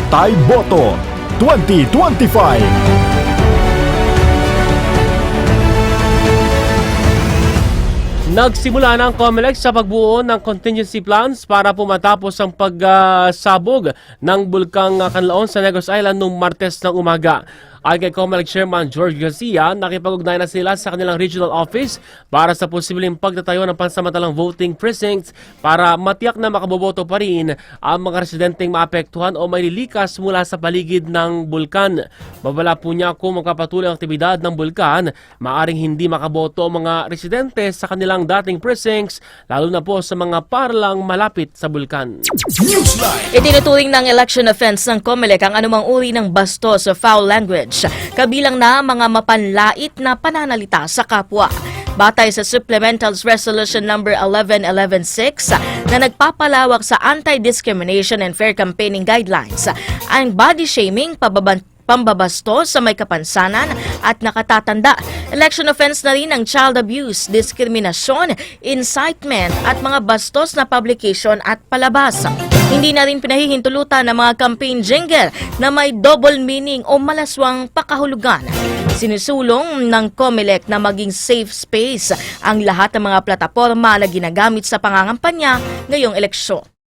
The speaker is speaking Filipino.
Batay Boto 2025. Nagsimula na ang COMELEC sa pagbuo ng contingency plans para po matapos ang pagsabog ng bulkang Canlaon sa Negros Island noong Martes ng umaga. Ayon kay COMELEC Chairman George Garcia, nakipag-ugnay na sila sa kanilang regional office para sa posibleng pagtatayo ng pansamantalang voting precincts para matiyak na makaboboto pa rin ang mga residenteng maapektuhan o may lilikas mula sa paligid ng bulkan. Babala po niya kung magpapatuloy ang aktibidad ng bulkan, maaring hindi makaboto ang mga residente sa kanilang dating precincts, lalo na po sa mga parlang malapit sa bulkan. Itinuturing ng election offense ng COMELEC ang anumang uri ng bastos o foul language, kabilang na mga mapanlait na pananalita sa kapwa. Batay sa Supplementals Resolution No. 11116 na nagpapalawak sa Anti-Discrimination and Fair Campaigning Guidelines, ang body shaming, pambabastos sa may kapansanan at nakatatanda. Election offense na rin ang child abuse, diskriminasyon, incitement at mga bastos na publication at palabas. Hindi na rin pinahihintulutan ng mga campaign jingle na may double meaning o malaswang pakahulugan. Sinusulong ng COMELEC na maging safe space ang lahat ng mga plataporma na ginagamit sa pangangampanya ngayong eleksyon.